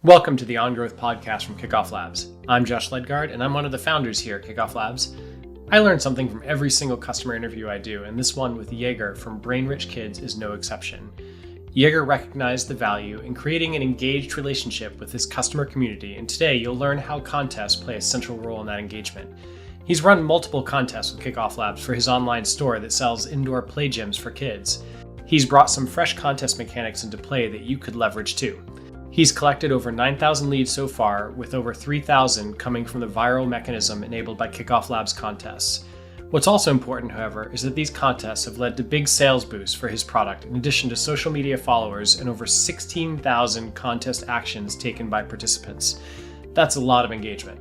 Welcome to the On Growth podcast from Kickoff Labs. I'm Josh Ledgard, and I'm one of the founders here at Kickoff Labs. I learn something from every single customer interview I do, and this one with Jaeger from Brainrich Kids is no exception. Jaeger recognized the value in creating an engaged relationship with his customer community, and today you'll learn how contests play a central role in that engagement. He's run multiple contests with Kickoff Labs for his online store that sells indoor play gyms for kids. He's brought some fresh contest mechanics into play that you could leverage too. He's collected over 9,000 leads so far, with over 3,000 coming from the viral mechanism enabled by Kickoff Labs contests. What's also important, however, is that these contests have led to big sales boosts for his product, in addition to social media followers and over 16,000 contest actions taken by participants. That's a lot of engagement.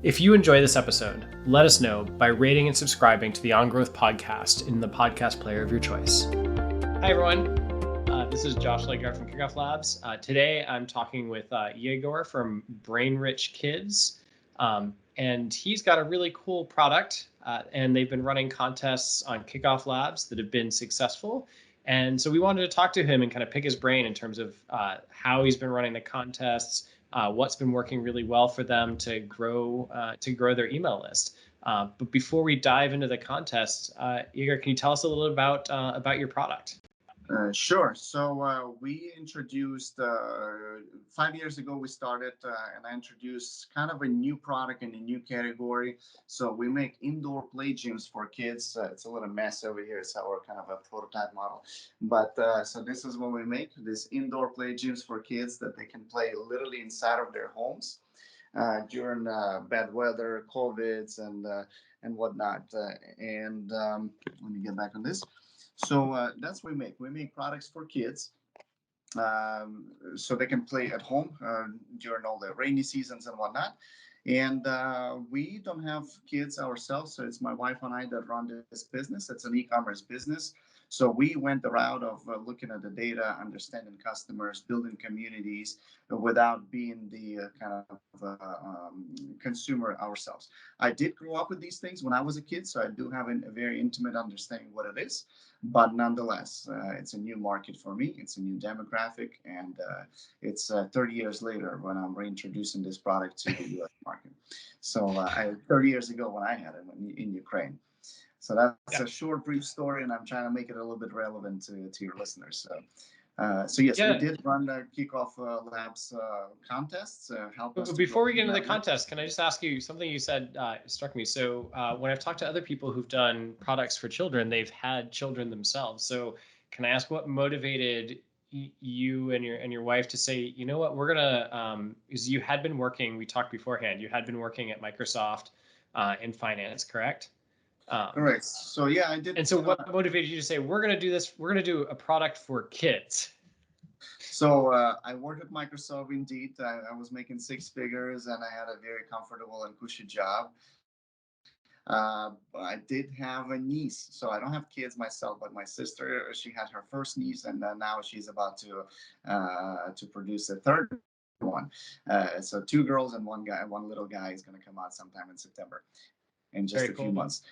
If you enjoy this episode, let us know by rating and subscribing to the On Growth podcast in the podcast player of your choice. Hi, everyone. This is Josh Ledgard from Kickoff Labs. Today, I'm talking with Jaeger from Brainrich Kids, and he's got a really cool product, and they've been running contests on Kickoff Labs that have been successful. And so we wanted to talk to him and kind of pick his brain in terms of how he's been running the contests, what's been working really well for them to grow their email list. But before we dive into the contest, Jaeger, can you tell us a little about your product? Sure. So we introduced 5 years ago. We started, and I introduced kind of a new product in a new category. So we make indoor play gyms for kids. It's a little mess over here. It's our kind of a prototype model. But so this is what we make: these indoor play gyms for kids that they can play literally inside of their homes during bad weather, COVIDs, and whatnot. Let me get back on this. So that's what we make. We make products for kids so they can play at home during all the rainy seasons and whatnot. And we don't have kids ourselves, so it's my wife and I that run this business. It's an e-commerce business. So we went the route of looking at the data, understanding customers, building communities without being the kind of consumer ourselves. I did grow up with these things when I was a kid, so I do have a very intimate understanding what it is. But nonetheless, it's a new market for me. It's a new demographic, and it's 30 years later when I'm reintroducing this product to the U.S. market. So 30 years ago when I had it in Ukraine. So that's a short, brief story, and I'm trying to make it a little bit relevant to your listeners. So yes, we did run the Kickoff Labs contests. Help us. Before we get into the contest, can I just ask you something you said struck me? So when I've talked to other people who've done products for children, they've had children themselves. So can I ask what motivated you and your wife to say, you know what, we're gonna, because you had been working, we talked beforehand, you had been working at Microsoft in finance, correct? Correct. So yeah, I did. And so what motivated you to say, we're going to do this, we're going to do a product for kids? So I worked at Microsoft indeed. I was making six figures and I had a very comfortable and cushy job. I did have a niece, so I don't have kids myself, but my sister, she had her first niece, and now she's about to produce a third one. So two girls and one guy, one little guy is going to come out sometime in September, in just a few months.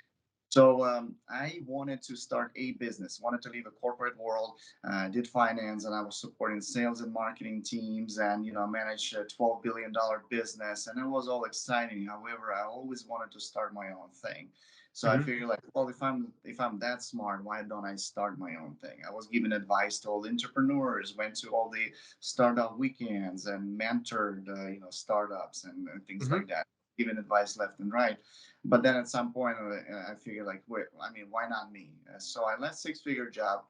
So I wanted to start a business, wanted to leave a corporate world, did finance, and I was supporting sales and marketing teams and, managed a $12 billion business. And it was all exciting. However, I always wanted to start my own thing. So I figured like, well, if I'm that smart, why don't I start my own thing? I was giving advice to all entrepreneurs, went to all the startup weekends and mentored, startups and things like that, giving advice left and right. But then at some point, I figured like, wait, I mean, why not me? So I left six-figure job.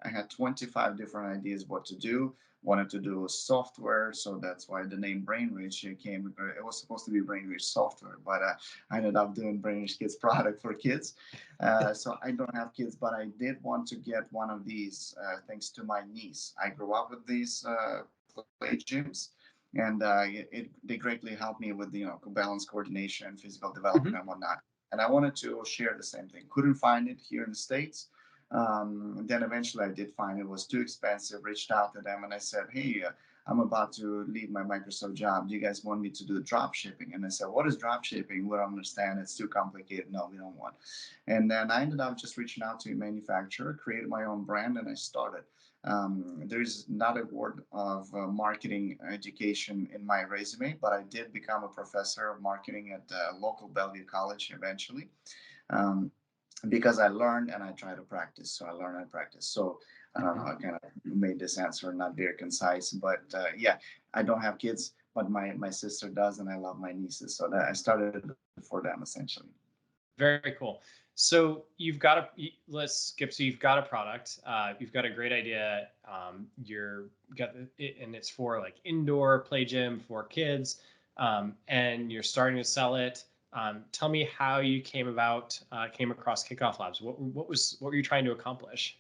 I had 25 different ideas what to do. Wanted to do software, so that's why the name Brainrich came. It was supposed to be Brainrich software, but I ended up doing Brainrich Kids product for kids. So I don't have kids, but I did want to get one of these thanks to my niece. I grew up with these play gyms, and they greatly helped me with balance coordination, physical development, and whatnot. And I wanted to share the same thing. Couldn't find it here in the States. Then eventually I did find it was too expensive. Reached out to them and I said, hey, I'm about to leave my Microsoft job. Do you guys want me to do drop shipping? And I said, what is drop shipping? We don't understand. It's too complicated. No, we don't want. And then I ended up just reaching out to a manufacturer, created my own brand, and I started. There's not a word of marketing education in my resume, but I did become a professor of marketing at local Bellevue College eventually. Um, because I learned and I try to practice. So I learn and practice. So I don't know. Mhm. I kind of made this answer not very concise, but yeah, I don't have kids, but my sister does, and I love my nieces. So that I started for them essentially. Very cool. So you've got let's skip. So you've got a product. You've got a great idea. You're got it, and it's for like indoor play gym for kids, and you're starting to sell it. Tell me how you came across Kickoff Labs. What were you trying to accomplish?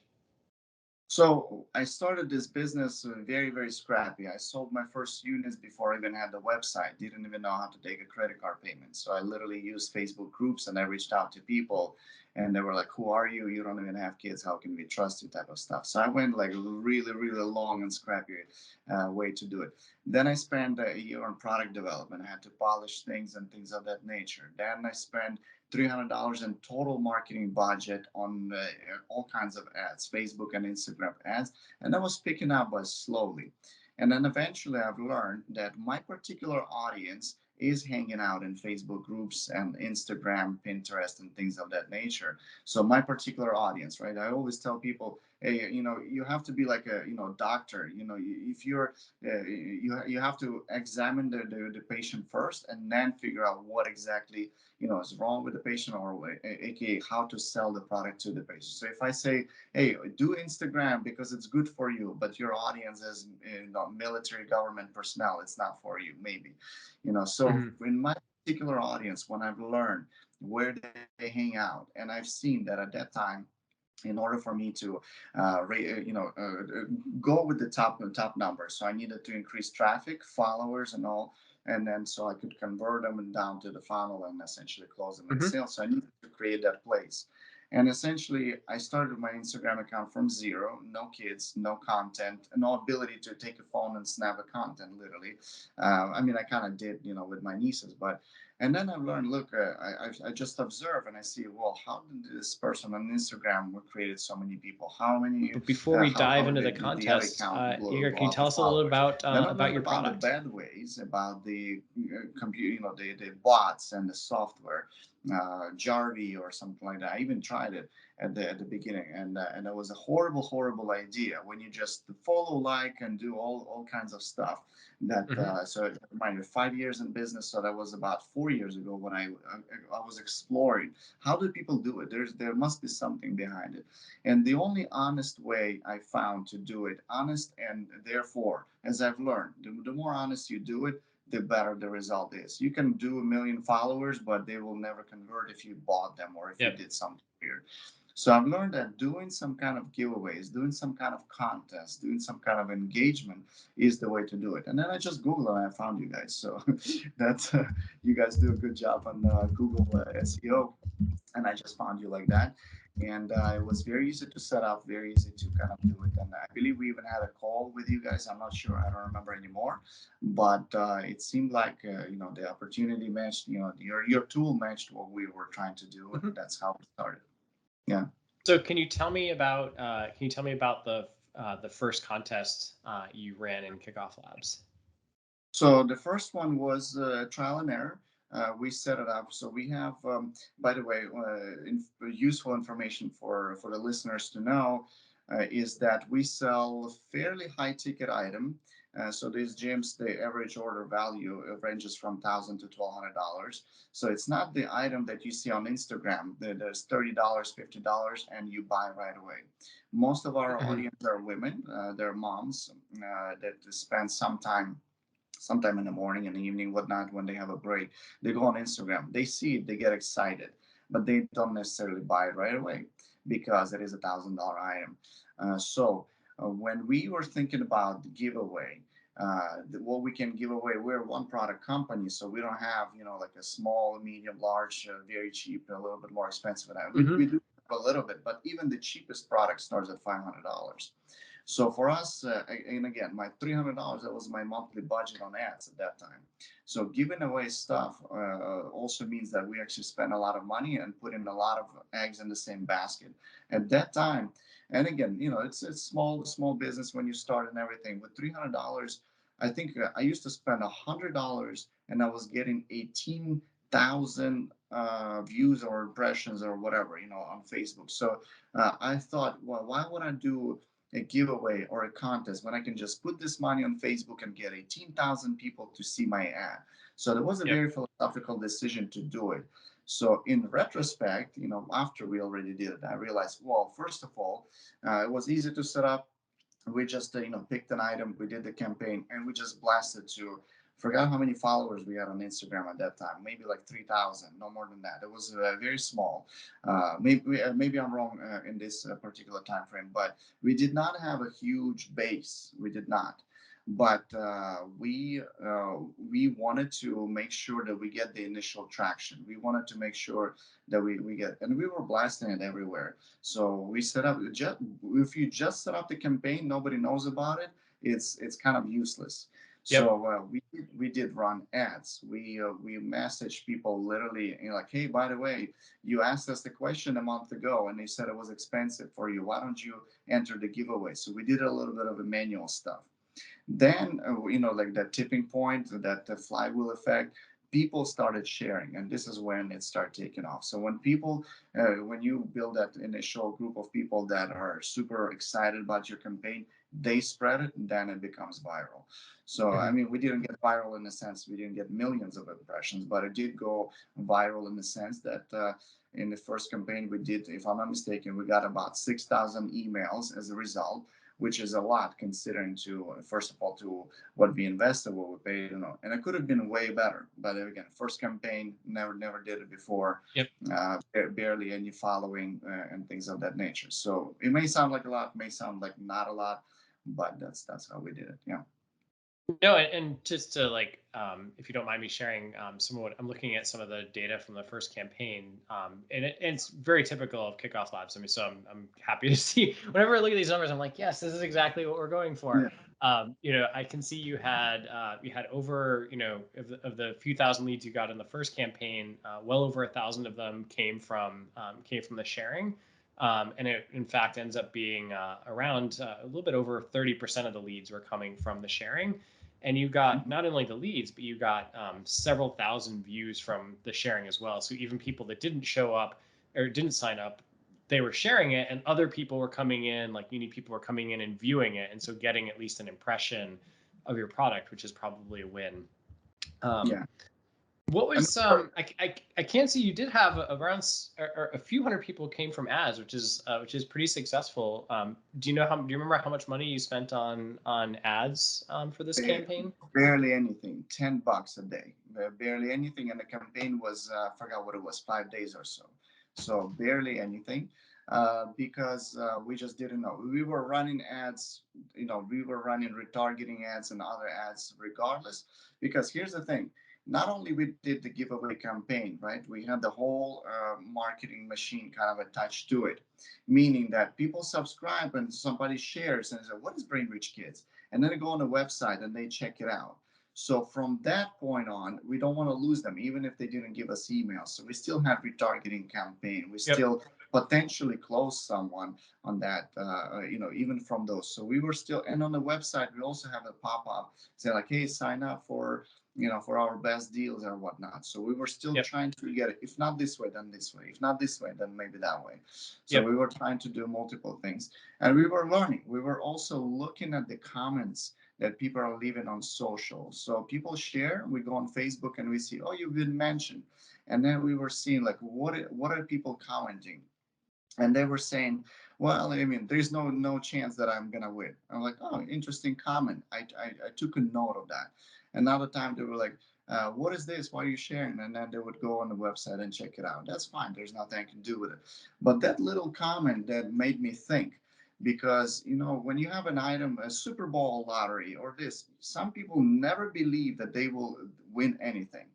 So I started this business very, very scrappy. I sold my first units before I even had the website. Didn't even know how to take a credit card payment. So I literally used Facebook groups and I reached out to people and they were like, "Who are you? You don't even have kids. How can we trust you?" type of stuff. So I went like really, really long and scrappy way to do it. Then I spent a year on product development. I had to polish things and things of that nature. Then I spent $300 in total marketing budget on all kinds of ads, Facebook and Instagram ads, and that was picking up but slowly. And then eventually I've learned that my particular audience is hanging out in Facebook groups and Instagram, Pinterest, and things of that nature. So my particular audience, right? I always tell people, hey, you have to be like a, doctor. If you're, you have to examine the patient first, and then figure out what exactly is wrong with the patient, or aka how to sell the product to the patient. So if I say, hey, do Instagram because it's good for you, but your audience is military government personnel, it's not for you, maybe. So Mhm. in my particular audience, when I've learned where they hang out, and I've seen that at that time, in order for me to go with the top numbers, so I needed to increase traffic, followers, and all, and then so I could convert them down to the funnel and essentially close them in Mhm. sales. So I needed to create that place. And essentially, I started my Instagram account from zero, no kids, no content, no ability to take a phone and snap a content, literally. I mean, I kind of did, with my nieces, but and then I learned, look, I just observe and I see, well, how did this person on Instagram created so many people? How many, But before we how dive into the the other contest, account Igor, can blow you up the tell us a little followers? Then I about learned your about the product? bad ways, about the computer, the bots and the software, Jarvie or something like that. I even tried it at the beginning, and it was a horrible idea when you just follow, like, and do all kinds of stuff. That Hmm. so remind me, 5 years in business, so that was about 4 years ago when I was exploring how do people do it. There must be something behind it, and the only honest way I found to do it, honest, and therefore, as I've learned, the more honest you do it, the better the result is. You can do a million followers, but they will never convert if you bought them or if you Yep. did something weird. So I've learned that doing some kind of giveaways, doing some kind of contest, doing some kind of engagement is the way to do it. And then I just Googled and I found you guys. So that's you guys do a good job on Google SEO, and I just found you like that. And it was very easy to set up, very easy to kind of do it. And I believe we even had a call with you guys. I'm not sure, I don't remember anymore, but it seemed like the opportunity matched. Your tool matched what we were trying to do, and Mhm. that's how we started. Yeah. So can you tell me about the first contest you ran in Kickoff Labs? So the first one was trial and error. We set it up. So we have, by the way, useful information for the listeners to know is that we sell fairly high ticket item. So these gyms, the average order value ranges from $1,000 to $1,200. So it's not the item that you see on Instagram. There's $30, $50, and you buy right away. Most of our Hmm. audience are women. They're moms that spend some time sometime in the morning and the evening, whatnot, when they have a break. They go on Instagram, they see it, they get excited, but they don't necessarily buy it right away because it is $1,000 item. When we were thinking about the giveaway, what we can give away, we're a one product company, so we don't have, like a small, medium, large, very cheap, a little bit more expensive. And we Hmm. do a little bit, but even the cheapest product starts at $500. So for us, and again, my $300, that was my monthly budget on ads at that time. So giving away stuff also means that we actually spend a lot of money and put in a lot of eggs in the same basket. At that time, And again, it's small business when you start and everything. With $300, I think I used to spend $100 and I was getting 18,000 views or impressions or whatever, on Facebook. So I thought, well, why would I do a giveaway or a contest when I can just put this money on Facebook and get 18,000 people to see my ad? So that was a Yep. very philosophical decision to do it. So in retrospect, after we already did it, I realized, well, first of all, it was easy to set up. We just picked an item, we did the campaign, and we just blasted to, forgot how many followers we had on Instagram at that time, maybe like 3,000, no more than that. It was very small. Maybe I'm wrong in this particular time frame, but we did not have a huge base. We did not. But we wanted to make sure that we get the initial traction. We wanted to make sure that we get, and we were blasting it everywhere. So we set up, just if you just set up the campaign, nobody knows about it. It's kind of useless. Yep. So we did run ads. We messaged people literally, like, hey, by the way, you asked us the question a month ago, and they said it was expensive for you. Why don't you enter the giveaway? So we did a little bit of the manual stuff. Then like that tipping point, that the flywheel effect, people started sharing, and this is when it started taking off. So when you build that initial group of people that are super excited about your campaign, they spread it, and then it becomes viral. So I Mhm. mean, we didn't get viral in the sense we didn't get millions of impressions, but it did go viral in the sense that in the first campaign we did, if I'm not mistaken, we got about 6,000 emails as a result, which is a lot considering to, first of all, to what we invested, what we paid, and it could have been way better. But again, first campaign, never did it before, Yep. barely any following and things of that nature. So it may sound like a lot, may sound like not a lot, but that's how we did it. Yeah. No, and just to like, if you don't mind me sharing some of what I'm looking at, some of the data from the first campaign, and it's very typical of Kickoff Labs. I mean, so I'm happy to see whenever I look at these numbers, I'm like, yes, this is exactly what we're going for. Yeah. I can see you had over, of the few thousand leads you got in the first campaign, well over 1,000 of them came from the sharing. And it, in fact, ends up being around a little bit over 30% of the leads were coming from the sharing. And you got Mhm. not only the leads, but you got several thousand views from the sharing as well. So even people that didn't show up or didn't sign up, they were sharing it, and other people were coming in, like unique people were coming in and viewing it, and so getting at least an impression of your product, which is probably a win. Um, Yeah. what And was I can't see you did have around or a few hundred people came from ads, which is pretty successful. Do you remember how much money you spent on ads for this campaign? barely anything, $10 a day, barely anything. And the campaign was, I forgot what it was, 5 days or so. So barely anything, because we just didn't know. We were running ads, we were running retargeting ads and other ads regardless. Because here's the thing, not only we did the giveaway campaign, right? We had the whole marketing machine kind of attached to it, meaning that people subscribe and somebody shares and say, what is Brainrich Kids? And then they go on the website and they check it out. So from that point on, we don't want to lose them, even if they didn't give us emails. So we still have retargeting campaign. We Yep. still potentially close someone on that, even from those. So we were still, and on the website, we also have a pop up say like, hey, sign up for our best deals or whatnot. So we were still Yep. trying to get it. If not this way, then this way. If not this way, then maybe that way. So Yep. we were trying to do multiple things, and we were learning. We were also looking at the comments that people are leaving on social. So people share. We go on Facebook and we see, oh, you've been mentioned, and then we were seeing like what are people commenting, and they were saying, well, I mean, there's no chance that I'm gonna win. I'm like, oh, interesting comment. I took a note of that. Another time they were like, what is this, why are you sharing? And then they would go on the website and check it out. That's fine, there's nothing I can do with it. But that little comment that made me think, because when you have an item, a Super Bowl lottery or this, some people never believe that they will win anything.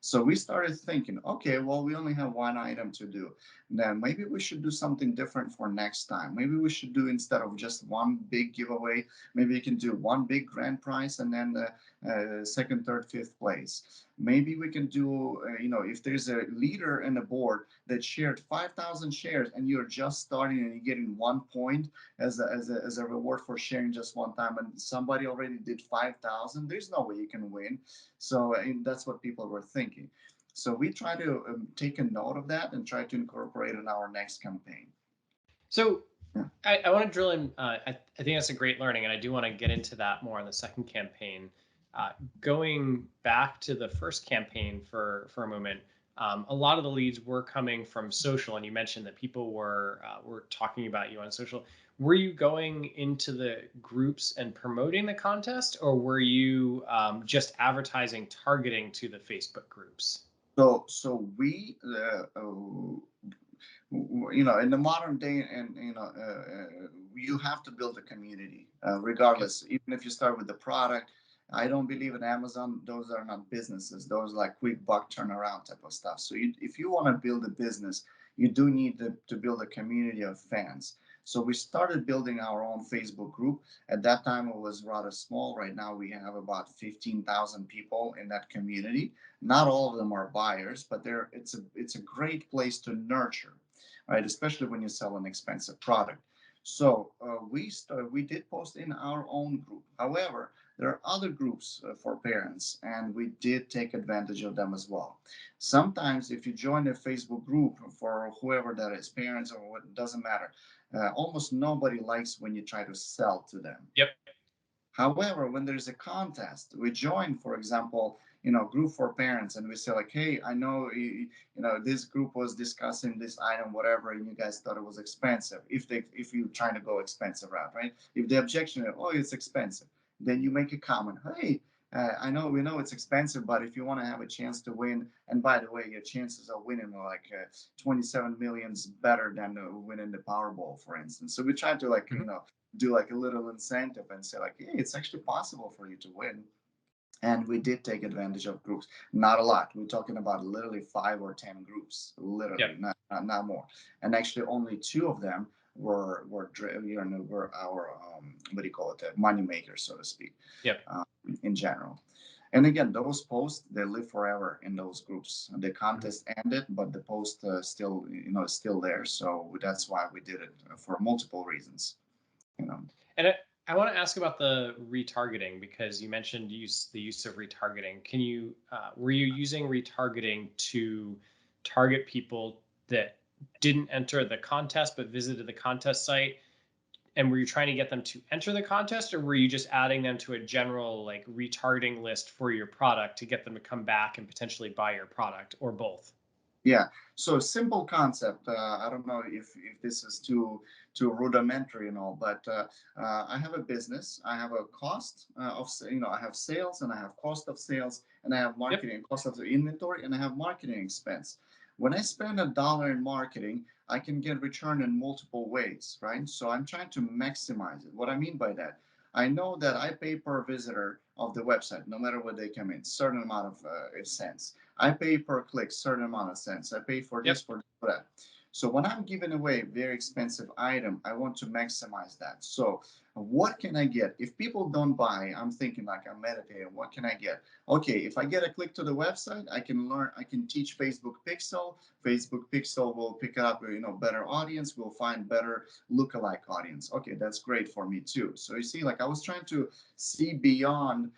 So we started thinking, okay, well, we only have one item to do. Then maybe we should do something different for next time. Maybe we should do, instead of just one big giveaway, maybe you can do one big grand prize and then the second, third, fifth place. Maybe we can do, if there's a leader in a board that shared 5,000 shares and you're just starting and you're getting 1 point as a reward for sharing just one time, and somebody already did 5,000, there's no way you can win. So and that's what people were thinking. So we try to take a note of that and try to incorporate in our next campaign. So Yeah. I want to drill in. I think that's a great learning, and I do want to get into that more on the second campaign. Going back to the first campaign for a moment, a lot of the leads were coming from social, and you mentioned that people were talking about you on social. Were you going into the groups and promoting the contest, or were you just advertising, targeting to the Facebook groups? So we in the modern day, and you have to build a community, Yep. regardless, even if you start with the product. I don't believe in Amazon. Those are not businesses. Those are like quick buck turnaround type of stuff. So if you want to build a business, you do need to build a community of fans. So we started building our own Facebook group. At that time it was rather small. Right now we have about 15,000 people in that community. Not all of them are buyers, but it's a great place to nurture, right? Especially when you sell an expensive product. So we did post in our own group. However, there are other groups for parents, and we did take advantage of them as well. Sometimes, if you join a Facebook group for whoever that is, parents or what, doesn't matter. Almost nobody likes when you try to sell to them. Yep. However, when there's a contest, we join, for example, group for parents, and we say like, hey, I know this group was discussing this item, whatever, and you guys thought it was expensive. If you're trying to go expensive route, right? If the objection is, oh, it's expensive, then you make a comment, hey. I know we know it's expensive, but if you want to have a chance to win, and by the way, your chances of winning are like 27 millions better than winning the Powerball, for instance. So we try to like Mhm. do like a little incentive and say like, hey, it's actually possible for you to win. And we did take advantage of groups. Not a lot. We're talking about literally 5 or 10 groups, Yep. literally, not more. And actually only two of them were our what do you call it, money makers, so to speak, Yep. um, in general. And again, those posts, they live forever in those groups. The Mhm. contest ended, but the post still is still there. So that's why we did it, for multiple reasons. you know And I want to ask about the retargeting because you mentioned the use of retargeting. Can you were you using retargeting to target people that didn't enter the contest but visited the contest site? And were you trying to get them to enter the contest, or were you just adding them to a general like retargeting list for your product to get them to come back and potentially buy your product, or both? Yeah. So simple concept. I don't know if this is too rudimentary and all, but I have a business. I have a cost I have sales, and I have cost of sales, and I have Yep. marketing cost of the inventory, and I have marketing expense. When I spend $1 in marketing, I can get return in multiple ways, right? So I'm trying to maximize it. What I mean by that, I know that I pay per visitor of the website, no matter what they come in, certain amount of cents. I pay per click, certain amount of cents. I pay for this, Yep. for that. So when I'm giving away a very expensive item, I want to maximize that. So what can I get? If people don't buy, I'm thinking like I'm meditating. What can I get? Okay, if I get a click to the website, I can learn. I can teach Facebook Pixel. Facebook Pixel will pick up, better audience. We'll find better lookalike audience. Okay, that's great for me too. So you see, like I was trying to see beyond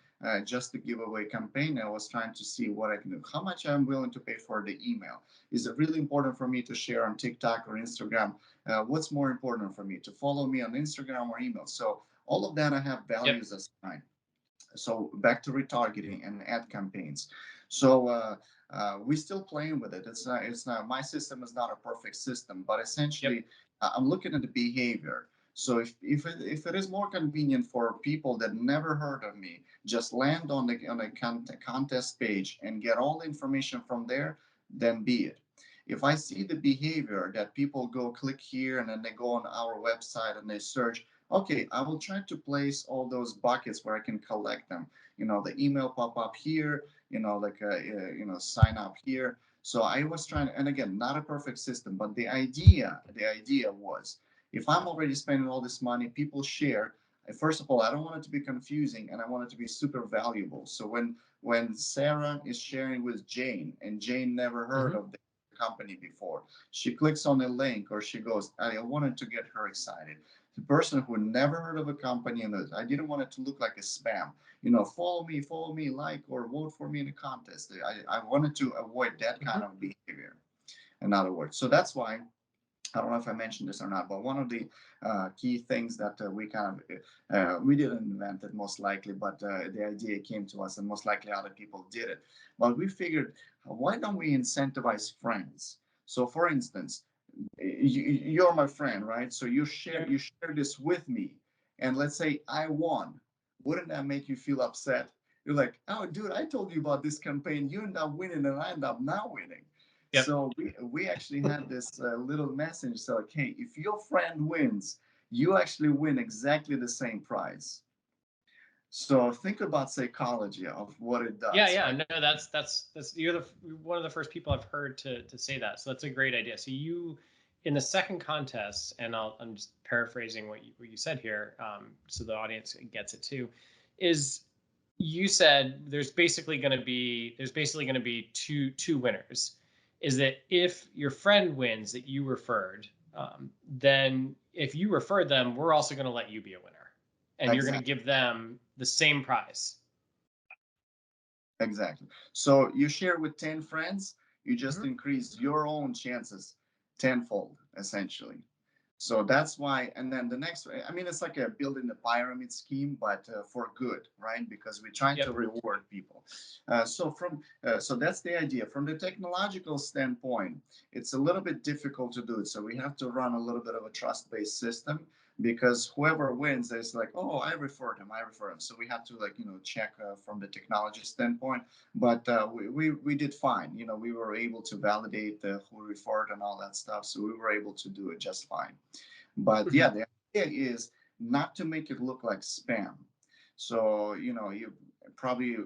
just the giveaway campaign. I was trying to see what I can do, how much I'm willing to pay for the email. Is it really important for me to share on TikTok or Instagram? What's more important for me, to follow me on Instagram or email? So all of that I have Yep. values assigned. So back to retargeting and ad campaigns. So we're still playing with it. It's not my system is not a perfect system, but Yep. essentially I'm looking at the behavior. So if it is more convenient for people that never heard of me, just land on the contest page and get all the information from there, then be it. If I see the behavior that people go click here and then they go on our website and they search, okay, I will try to place all those buckets where I can collect them. The email pop up here, like sign up here. So I was trying, and again, not a perfect system, but the idea was, if I'm already spending all this money, people share. First of all, I don't want it to be confusing, and I want it to be super valuable. So when Sarah is sharing with Jane, and Jane never heard Hmm. of the company before, she clicks on a link or she goes, I wanted to get her excited. The person who never heard of a company, and I didn't want it to look like a spam. Follow me, like or vote for me in a contest. I wanted to avoid that kind Hmm. of behavior. In other words, so that's why I don't know if I mentioned this or not, but one of the key things that we kind of we didn't invent it most likely, but the idea came to us, and most likely other people did it. But we figured, why don't we incentivize friends? So, for instance, you're my friend, right? So Yep. you share this with me, and let's say I won. Wouldn't that make you feel upset? You're like, oh, dude, I told you about this campaign. You end up winning, and I end up now winning. Yep. So we actually had this little message. So, okay, if your friend wins, you actually win exactly the same prize. So think about psychology of what it Yeah, does, yeah. right? No, that's you're the one of the first people I've heard to say that. So that's a great idea. So you, in the second contest, and I'm just paraphrasing what you said here, so the audience gets it too, is you said there's basically going to be two winners. Is that if your friend wins that you referred, then if you referred them, we're also going to let you be a winner, and you're going to Exactly. give them the same prize. Exactly. So you share with 10 friends, you just Mhm. increase your own chances tenfold, essentially. So that's why, and then the next, I mean, it's like a building a pyramid scheme, but for good, right? Because we're trying to Yep. reward people. So that's the idea. From the technological standpoint, it's a little bit difficult to do it. So we have to run a little bit of a trust-based system because whoever wins is like, oh, I referred him. So we have to like check from the technology standpoint. But we did fine. We were able to validate who referred and all that stuff. So we were able to do it just fine. But yeah, Mhm. the idea is not to make it look like spam. So, you probably,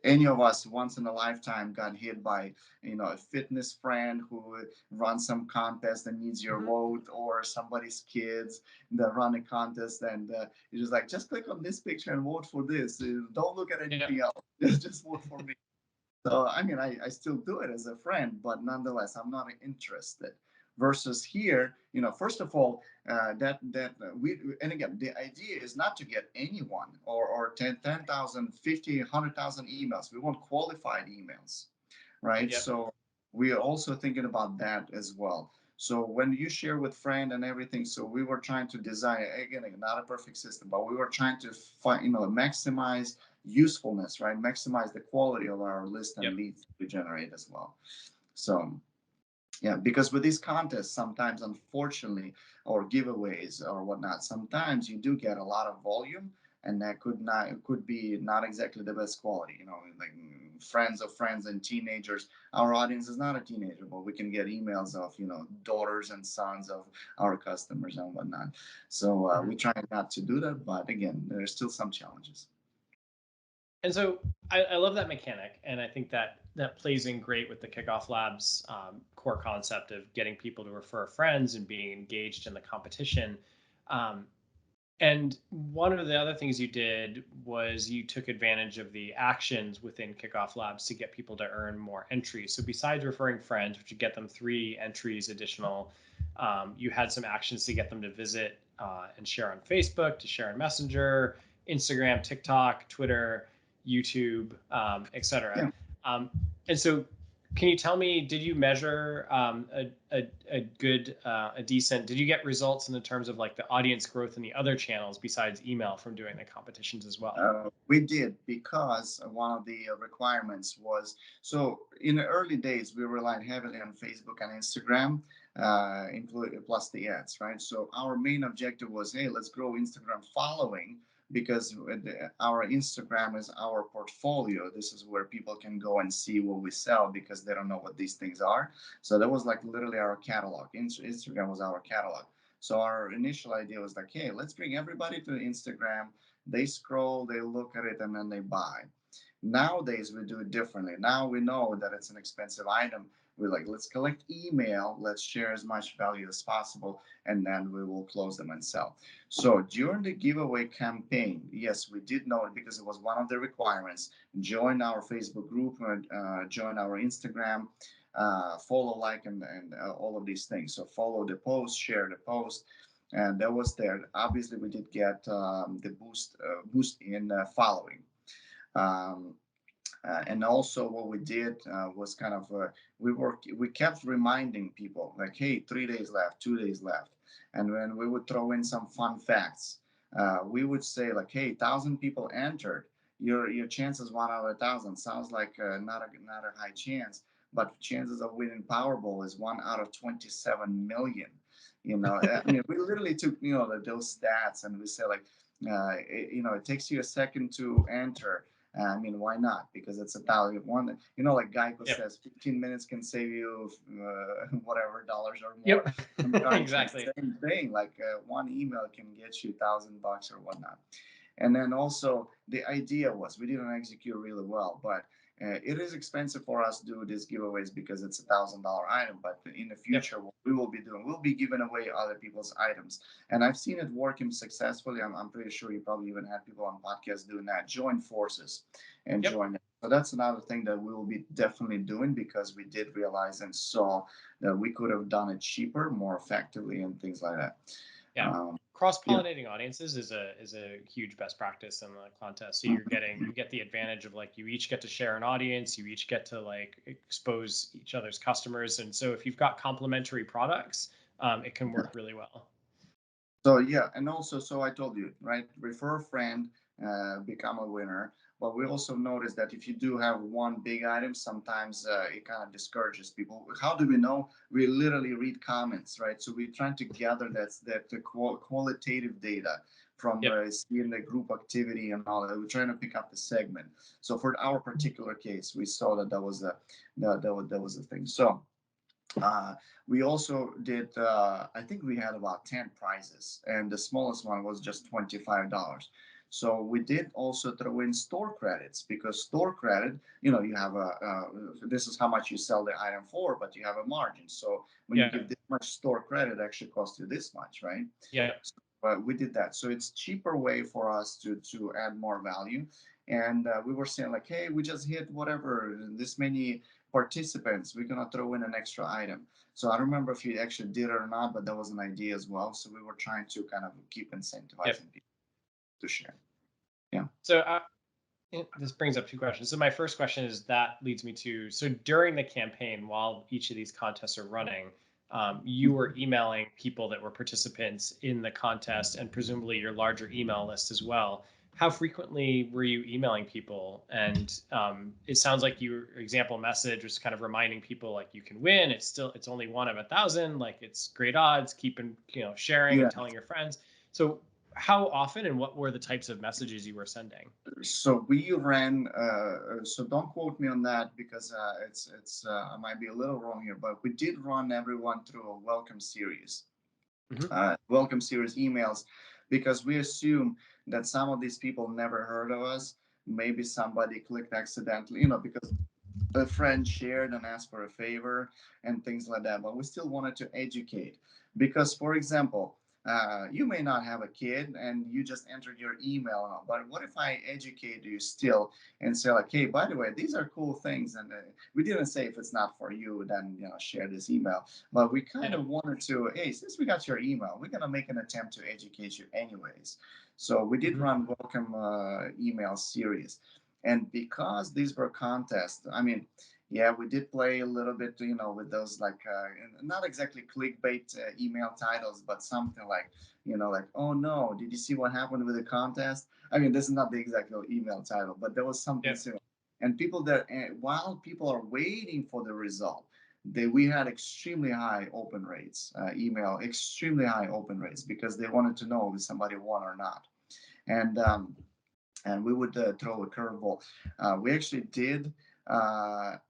any of us once in a lifetime got hit by, a fitness friend who runs some contest and needs your Mhm. vote, or somebody's kids that run a contest and you're just like, just click on this picture and vote for this. Don't look at Yeah. anything else. Just vote for me. So I mean, I still do it as a friend, but nonetheless, I'm not interested. Versus here, first of all, that we and again, the idea is not to get anyone or 10,000, 50, 100,000 emails. We want qualified emails, right? Yep. So we are also thinking about that as well. So when you share with friend and everything, so we were trying to design again not a perfect system, but we were trying to find maximize usefulness, right? Maximize the quality of our list and Yep. leads we generate as well. So yeah, because with these contests, sometimes, unfortunately, or giveaways or whatnot, sometimes you do get a lot of volume, and that could be not exactly the best quality. Like friends of friends and teenagers. Our audience is not a teenager, but we can get emails of daughters and sons of our customers and whatnot. So Mhm. we try not to do that, but again, there's still some challenges. And so I love that mechanic, and I think that that plays in great with the Kickoff Labs core concept of getting people to refer friends and being engaged in the competition. Um, And one of the other things you did was you took advantage of the actions within Kickoff Labs to get people to earn more entries. So besides referring friends, which would get them 3 entries additional, you had some actions to get them to visit and share on Facebook, to share on Messenger, Instagram, TikTok, Twitter, YouTube, etc. Yeah. Um, and so can you tell me, did you measure a good, a decent, did you get results in the terms of like the audience growth in the other channels besides email from doing the competitions as well? We did because one of the requirements was so in the early days we relied heavily on Facebook and Instagram, plus the ads, right? So our main objective was, hey, let's grow Instagram following because our Instagram is our portfolio. This is where people can go and see what we sell because they don't know what these things are. So that was like literally our catalog. Instagram was our catalog. So our initial idea was like, hey, let's bring everybody to Instagram. They scroll, they look at it, and then they buy. Nowadays, we do it differently. Now we know that it's an expensive item. we're like, let's collect email, let's share as much value as possible, and then we will close them and sell. So during the giveaway campaign, yes, we did know it because it was one of the requirements. Join our Facebook group, join our Instagram, follow, like, and all of these things. So follow the post, share the post, and that was there. Obviously, we did get the boost in following. Um, and also what we did was kind of we kept reminding people like, hey, 3 days left, 2 days left. And when we would throw in some fun facts, we would say like, hey, 1,000 people entered, your chances 1 out of 1,000. Sounds like not a high chance, but chances of winning Powerball is 1 out of 27 million. I mean, we literally took those stats and we say like, it takes you a second to enter. I mean, why not? Because it's a value one. Like Geico Yep. says, 15 minutes can save you whatever dollars or more. Yep. Exactly. Same thing. Like one email can get you $1,000 or whatnot. And then also the idea was we didn't execute really well, but it is expensive for us to do these giveaways because it's $1,000 item. But in the Yep. future, what we will be doing, we'll be giving away other people's items, and I've seen it working successfully. I'm pretty sure you probably even had people on podcasts doing that. Join forces and Yep. join it. So that's another thing that we will be definitely doing because we did realize and saw that we could have done it cheaper, more effectively, and things like that. Yeah. Um, yeah. Cross-pollinating audiences is a huge best practice in the contest. So you get the advantage of like you each get to share an audience, you each get to like expose each other's customers, and so if you've got complementary products, it can work really well. So yeah, and also, so I told you, right? Refer a friend, become a winner. But we also noticed that if you do have one big item, sometimes it kind of discourages people. How do we know? We literally read comments, right? So we're trying to gather that the qualitative data from Yep. seeing the group activity and all that. We're trying to pick up the segment. So for our particular case, we saw that that was a thing. So uh, we also did, I think we had about 10 prizes, and the smallest one was just $25. So we did also throw in store credits because store credit, you have this is how much you sell the item for, but you have a margin. So when you Yeah. give this much store credit, it actually costs you this much, right? Yeah. So, we did that. So it's cheaper way for us to add more value. And we were saying like, hey, we just hit whatever this many participants, we're gonna throw in an extra item. So I don't remember if you actually did it or not, but that was an idea as well. So we were trying to kind of keep Yep. incentivizing people to share. Yeah. So this brings up two questions. So my first question is that leads me to so during the campaign, while each of these contests are running, you were emailing people that were participants in the contest and presumably your larger email list as well. How frequently were you emailing people? And it sounds like your example message was kind of reminding people like you can win. It's only 1 of 1,000. Like it's great odds. Keep sharing and Yeah. telling your friends. So how often and what were the types of messages you were sending? So we ran. So don't quote me on that because it's I might be a little wrong here, but we did run everyone through a welcome series. Mhm. Welcome series emails because we assume that some of these people never heard of us. Maybe somebody clicked accidentally, because a friend shared and asked for a favor and things like that. But we still wanted to educate because, for example, you may not have a kid and you just entered your email. But what if I educate you still and say like, hey, by the way, these are cool things, and we didn't say if it's not for you, then share this email. But we kind Yeah. of wanted to, hey, since we got your email, we're gonna make an attempt to educate you anyways. So we did Mhm. run welcome email series, and because these were contests, I mean, yeah, we did play a little bit, with those like not exactly clickbait email titles, but something like, like, oh no, did you see what happened with the contest? I mean, this is not the exact email title, but there was something Yeah. similar. And people that, while people are waiting for the result, we had extremely high open rates, email, extremely high open rates because they wanted to know if somebody won or not. And we would throw a curveball. We actually did. At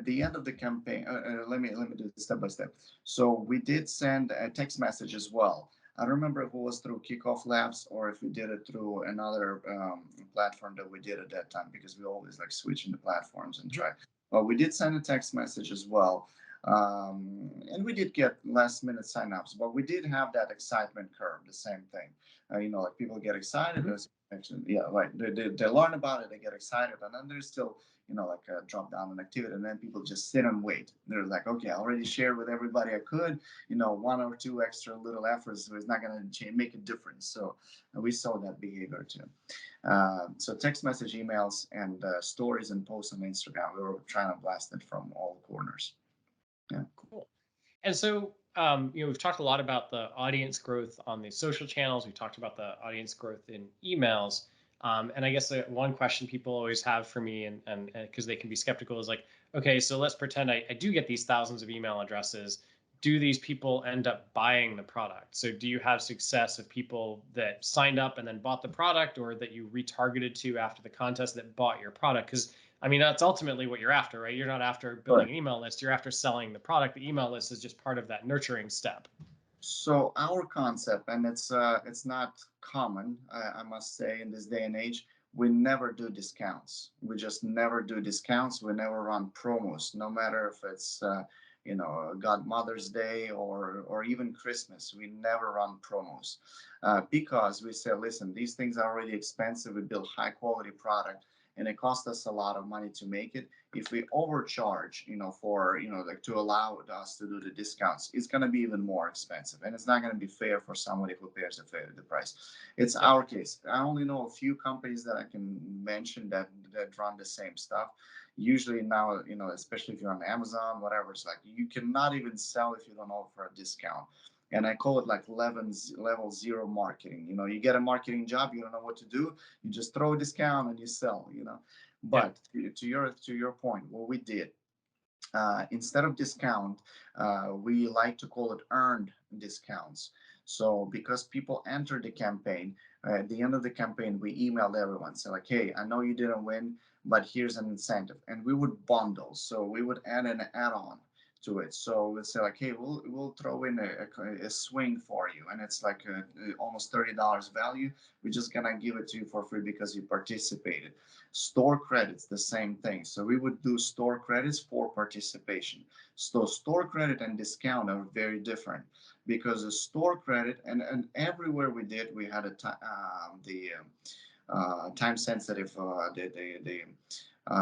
the end of the campaign, let me do this step by step. So we did send a text message as well. I don't remember if it was through Kickoff Labs or if we did it through another platform that we did at that time because we always like switching the platforms and Mhm. try. Well, we did send a text message as well. And we did get last minute signups, but we did have that excitement curve, the same thing. Like people get excited, Mhm. there's yeah, like they learn about it, they get excited, and then there's still, like a drop down in activity, and then people just sit and wait. They're like, okay, I already shared with everybody I could, one or two extra little efforts is not going to make a difference. So we saw that behavior too. So text message, emails, and stories and posts on Instagram. We were trying to blast it from all corners. Yeah. Cool. And so, we've talked a lot about the audience growth on the social channels. We talked about the audience growth in emails. And I guess one question people always have for me, and because they can be skeptical, is like, okay, so let's pretend I do get these thousands of email addresses. Do these people end up buying the product? So, do you have success of people that signed up and then bought the product, or that you retargeted to after the contest that bought your product? Because I mean, that's ultimately what you're after, right? You're not after building Right. an email list, you're after selling the product. The email list is just part of that nurturing step. So our concept, and it's not common, I must say, in this day and age. We never do discounts. We just never do discounts. We never run promos, no matter if it's Godmother's Day or even Christmas. We never run promos because we say, listen, these things are already expensive. We build high quality product, and it costs us a lot of money to make it. If we overcharge, for like to allow us to do the discounts, it's going to be even more expensive, and it's not going to be fair for somebody who pays the price. It's Yep. our case. I only know a few companies that I can mention that run the same stuff. Usually now, especially if you're on Amazon, whatever, it's like you cannot even sell if you don't offer a discount. And I call it like level zero marketing. You get a marketing job, you don't know what to do, you just throw a discount and you sell. Yep. But to your point, what we did, instead of discount, we like to call it earned discounts. So because people enter the campaign, at the end of the campaign, we emailed everyone, say like, hey, I know you didn't win, but here's an incentive. And we would bundle. So we would add an add-on to it. So we'd say like, hey, we'll throw in a swing for you, and it's like almost $30 value. We're just gonna give it to you for free because you participated. Store credits, the same thing. So we would do store credits for participation. So store credit and discount are very different, because a store credit, and everywhere we did, we had the time sensitive, the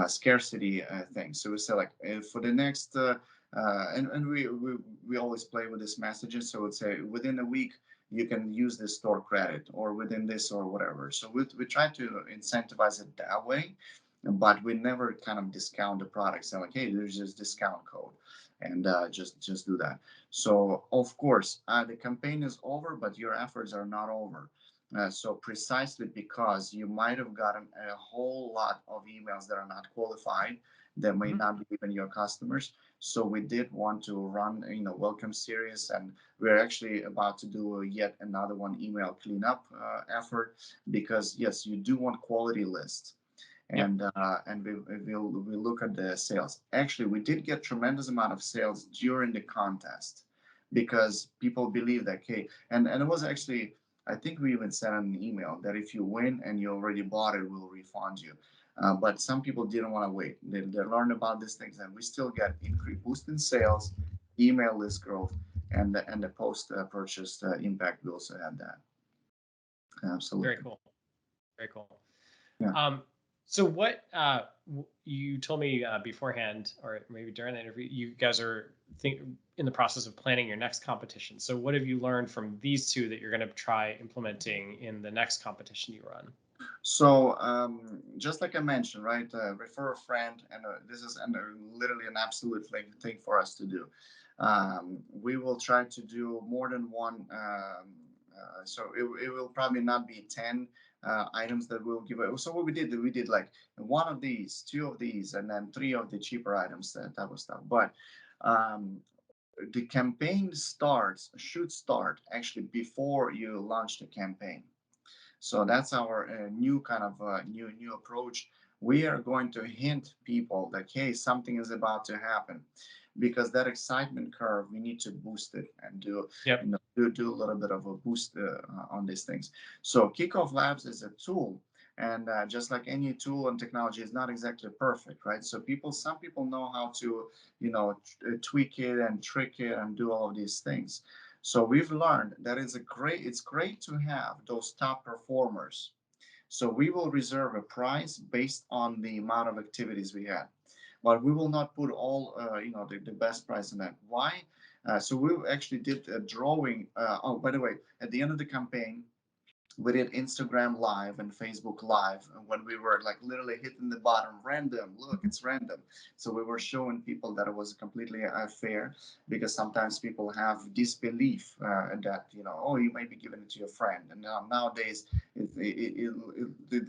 scarcity thing. So we say like, for the next and we always play with this messages. So it's say within a week you can use this store credit, or within this or whatever. So we try to incentivize it that way, but we never kind of discount the product. So like, hey, there's this discount code, and just do that. So of course, the campaign is over, but your efforts are not over. So precisely because you might have gotten a whole lot of emails that are not qualified, that may Mhm. not be even your customers. So we did want to run, welcome series, and we're actually about to do yet another one, email cleanup effort, because yes, you do want quality lists. Yep. And we look at the sales. Actually, we did get tremendous amount of sales during the contest, because people believe that, hey, and it was actually, I think we even sent an email that if you win and you already bought it, we'll refund you. But some people didn't want to wait. They learned about these things, and we still get increased boost in sales, email list growth, and the post purchase impact. We also had that. Very Absolutely. cool. Very cool. Yeah. So what you told me beforehand, or maybe during the interview, you guys are in the process of planning your next competition. So what have you learned from these two that you're going to try implementing in the next competition you run? So, just like I mentioned, right, refer a friend, and this is literally an absolute thing for us to do. We will try to do more than one. So it will probably not be 10 items that we'll give away. So what we did like one of these, two of these, and then three of the cheaper items, that type of stuff. But um, the campaign should start actually before you launch the campaign. So that's our new kind of new approach. We are going to hint people that, hey, something is about to happen, because that excitement curve, we need to boost it and Yep. do a little bit of a boost on these things. So Kickoff Labs is a tool, And just like any tool and technology is not exactly perfect, right? So some people know how to, tweak it and trick it and do all of these things. So we've learned that it's great to have those top performers. So we will reserve a price based on the amount of activities we had, but we will not put all, the best price in that. Why? So we actually did a drawing. Oh, by the way, at the end of the campaign, we did Instagram Live and Facebook Live when we were like literally hitting the bottom random. Look, it's random. So we were showing people that it was completely fair, because sometimes people have disbelief that, oh, you might be giving it to your friend. And nowadays,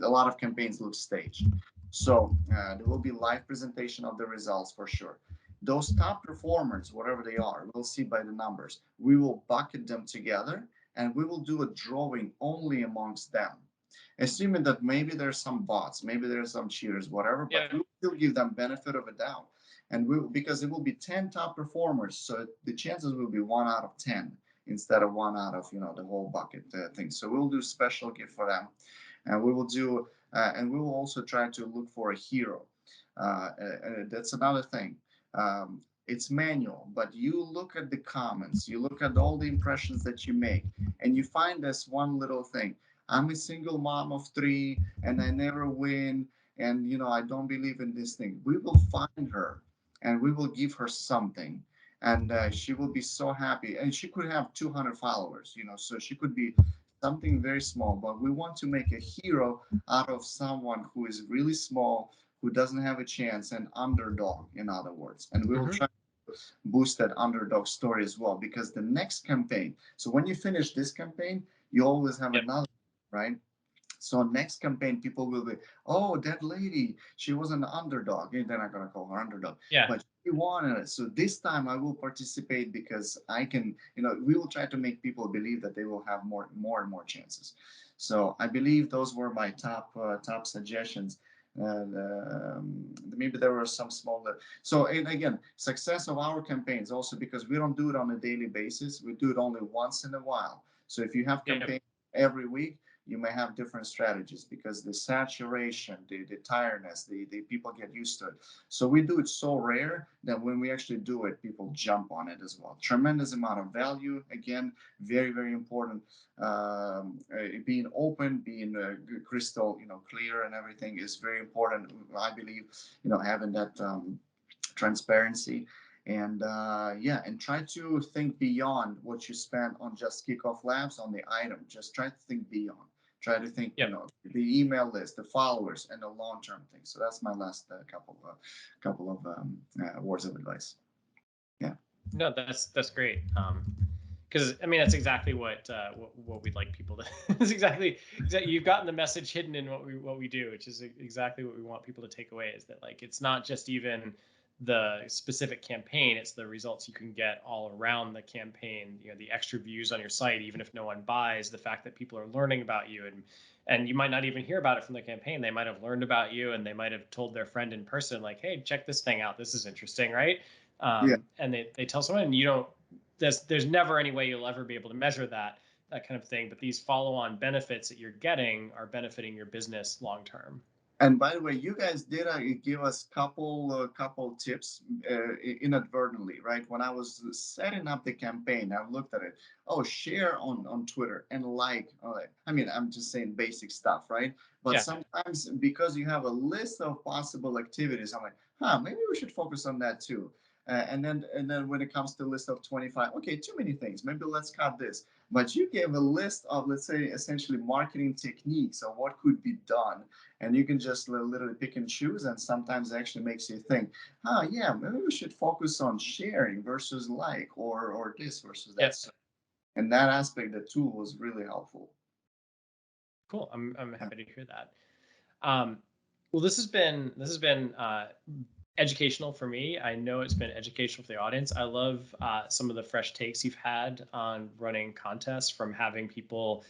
a lot of campaigns look staged. So there will be live presentation of the results for sure. Those top performers, whatever they are, we'll see by the numbers. We will bucket them together, and we will do a drawing only amongst them, assuming that maybe there's some bots, maybe there's some cheaters, whatever, but Yeah. we will still give them benefit of a doubt. And we, because it will be 10 top performers, so the chances will be 1 out of 10 instead of 1 out of, the whole bucket thing. So we'll do special gift for them, and we will do, and we will also try to look for a hero. That's another thing. It's manual, but you look at the comments, you look at all the impressions that you make, and you find this one little thing. I'm a single mom of three, and I never win, and I don't believe in this thing. We will find her, and we will give her something, and she will be so happy. And she could have 200 followers, so she could be something very small. But we want to make a hero out of someone who is really small, who doesn't have a chance, an underdog, in other words. And we will Hmm. try to boost that underdog story as well, because the next campaign, so when you finish this campaign, you always have Yep. another, right? So next campaign, people will be, oh, that lady, she was an underdog. And they're not gonna call her underdog, Yeah. but she wanted it. So this time I will participate, because I can, we will try to make people believe that they will have more and more chances. So I believe those were my top suggestions. And maybe there were some smaller. So, and again, success of our campaigns also, because we don't do it on a daily basis. We do it only once in a while. So if you have Yep. campaigns every week, you may have different strategies, because the saturation, the tiredness, the people get used to it. So we do it so rare that when we actually do it, people jump on it as well. Tremendous amount of value. Again, very, very important. Being open, being crystal, clear, and everything is very important. I believe, having that transparency, and yeah, and try to think beyond what you spend on just kickoff labs on the item. Just try to think beyond, try to think, Yep. the email list, the followers, and the long-term thing. So that's my last couple of words of advice. Yeah. No, that's great. Because I mean that's exactly what we'd like people to. That's exactly. You've gotten the message hidden in what we do, which is exactly what we want people to take away. Is that like it's not just even the specific campaign; it's the results you can get all around the campaign. The extra views on your site, even if no one buys, the fact that people are learning about you, and you might not even hear about it from the campaign. They might have learned about you, and they might have told their friend in person, like, "Hey, check this thing out. This is interesting, right?" Yeah. And they tell someone, and you don't. There's never any way you'll ever be able to measure that kind of thing. But these follow-on benefits that you're getting are benefiting your business long term. And by the way, you guys did give us couple tips inadvertently, right? When I was setting up the campaign, I looked at it. Oh, share on Twitter and like. I mean, I'm just saying basic stuff, right? But Yeah. sometimes, because you have a list of possible activities, I'm like, maybe we should focus on that too. And then when it comes to a list of 25, okay, too many things. Maybe let's cut this. But you gave a list of, let's say, essentially marketing techniques of what could be done, and you can just literally pick and choose, and sometimes it actually makes you think, yeah, maybe we should focus on sharing versus like, or this versus that. Yep. So, and that aspect, the tool was really helpful. Cool. I'm Yeah. happy to hear that. Um, well, this has been educational for me. I know it's been educational for the audience. I love some of the fresh takes you've had on running contests, from having people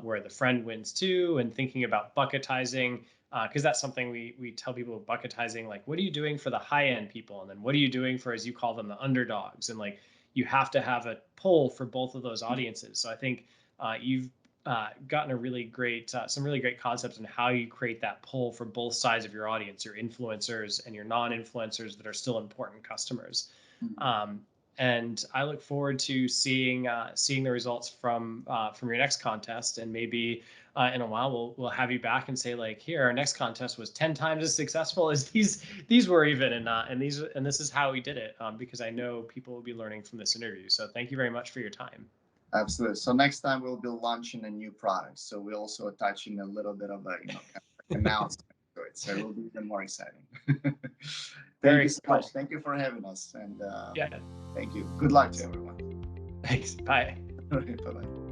where the friend wins too, and thinking about bucketizing, because that's something we tell people, bucketizing. Like, what are you doing for the high end people, and then what are you doing for, as you call them, the underdogs? And like, you have to have a pull for both of those audiences. So I think you've gotten a really great some really great concepts on how you create that pull for both sides of your audience, your influencers and your non-influencers that are still important customers. Mhm. Um, and I look forward to seeing the results from your next contest, and maybe in a while we'll have you back and say like, here, our next contest was 10 times as successful as these were even, and this is how we did it, because I know people will be learning from this interview. So thank you very much for your time. Absolutely. So next time we'll be launching a new product. So we're also attaching a little bit of a, kind of like announcement to it. So it will be even more exciting. Thank you Very so much. cool. Thank you for having us. And Yeah. thank you. Good luck to everyone. Thanks. Bye. Bye bye.